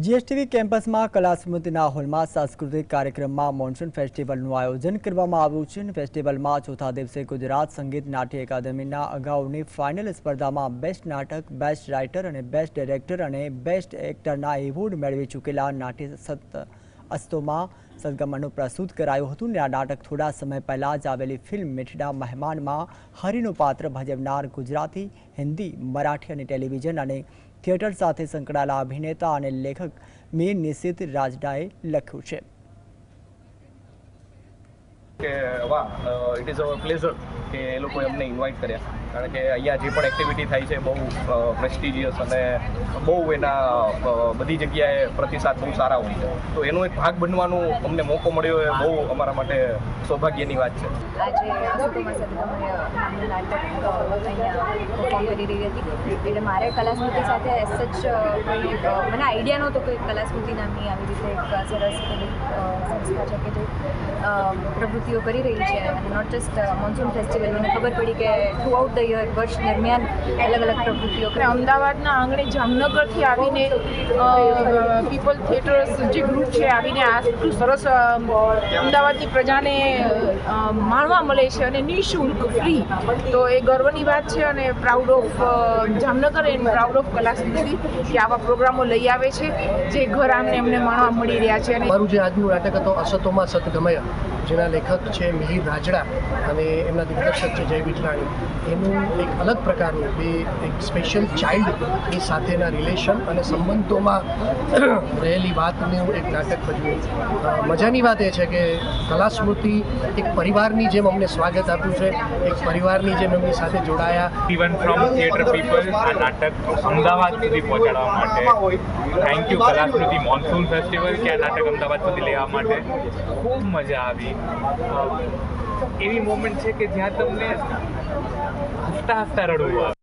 GSTV કેમ્પસમાં કલા સ્મૃતિના હોલમાં સાંસ્કૃતિક કાર્યક્રમમાં મોન્સૂન ફેસ્ટિવલનું આયોજન કરવામાં આવ્યું છે. ફેસ્ટિવલમાં ચોથા દિવસે ગુજરાત સંગીત નાટ્ય અકાદમીના અગાઉની ફાઇનલ સ્પર્ધામાં બેસ્ટ નાટક, બેસ્ટ રાઇટર અને બેસ્ટ ડિરેક્ટર અને બેસ્ટ એક્ટરના એવોર્ડ મેળવી ચૂકેલા નાટ્ય અસ્તોમાં સદગમનનું પ્રસ્તુત કરાયું હતું. આ નાટક થોડા સમય પહેલાં જ આવેલી ફિલ્મ મીઠડા મહેમાનમાં હરિનું પાત્ર ભજવનાર ગુજરાતી, હિન્દી, મરાઠી અને ટેલિવિઝન અને થિયેટર સાથે સંકળાયેલા અભિનેતા અને લેખક મીર નિશિત રાજડાએ લખ્યું છે. કે વાહ, ઇટ ઇઝ અ પ્લેઝર કે એ લોકોએ અમને ઇન્વાઇટ કર્યા, કારણ કે અહીંયા જે પણ એક્ટિવિટી થાય છે બહુ પ્રેસ્ટિજિયસ અને બહુ એના બધી જગ્યાએ પ્રતિસાદ બહુ સારા હોય છે. તો એનો એક ભાગ બનવાનો અમને મોકો મળ્યો એ બહુ અમારા માટે સૌભાગ્યની વાત છે. આજે આસુતોમાં સદગમય નામનું નાટક અહીંયા પરફોર્મ કરી રહી હતી. એટલે મારે કલાસ્મૃતિ સાથે એસચ કોઈ મને આઈડિયા નહોતો કે કલાસ્મૃતિ નામની આવી રીતે એક સરસ સંસ્થા છે કે જે પ્રવૃત્તિઓ કરી રહી છે. અને નોટ જસ્ટ મોન્સૂન ફેસ્ટિવલ, મને ખબર પડી કે થ્રુ આઉટ ધ યર વર્ષ દરમિયાન અલગ અલગ પ્રવૃત્તિઓ કરે. અમદાવાદના આંગણે જામનગરથી આવીને પીપલ થિયેટર્સ જે ગ્રુપ છે આવીને આટલું સરસ અમદાવાદની પ્રજાને માણવા મળે છે અને નિઃશુલ્ક ફ્રી, તો એ ગર્વની વાત છે. અને proud of Jamnagar and proud of Kalasmriti કે આવા પ્રોગ્રામો લઈ આવે છે જે ઘર આમને એમને માણવા મળી રહ્યા છે. અને મારું જે આજનું નાટક હતો અસતોમાં સદગમય, જેના લેખક છે મિહિર રાજડા અને એમના દિગ્દર્શક છે જય વિઠલાણી, એનું એક અલગ પ્રકારનું એક સ્પેશિયલ ચાઇલ્ડની સાથેના રિલેશન અને સંબંધોમાં રહેલી વાતનું એક નાટક ભજવ્યું. મજાની વાત એ છે કે કલાસ્મૃતિ એક પરિવારની જેમ અમને સ્વાગત આપ્યું છે, એક પરિવારની જેમ એમની સાથે જોડાયા. ઇવન ફ્રોમ થિયેટર પીપલ આ નાટક અમદાવાદ સુધી પહોંચાડવા માટે થેન્ક યુ કલાસ્મૃતિ મોન્સૂન ફેસ્ટિવલ કે આ નાટક અમદાવાદ સુધી લેવા માટે. ખૂબ મજા આવી. એવી મોમેન્ટ છે કે જ્યાં તમને હસતા હસતા રડવું આવે.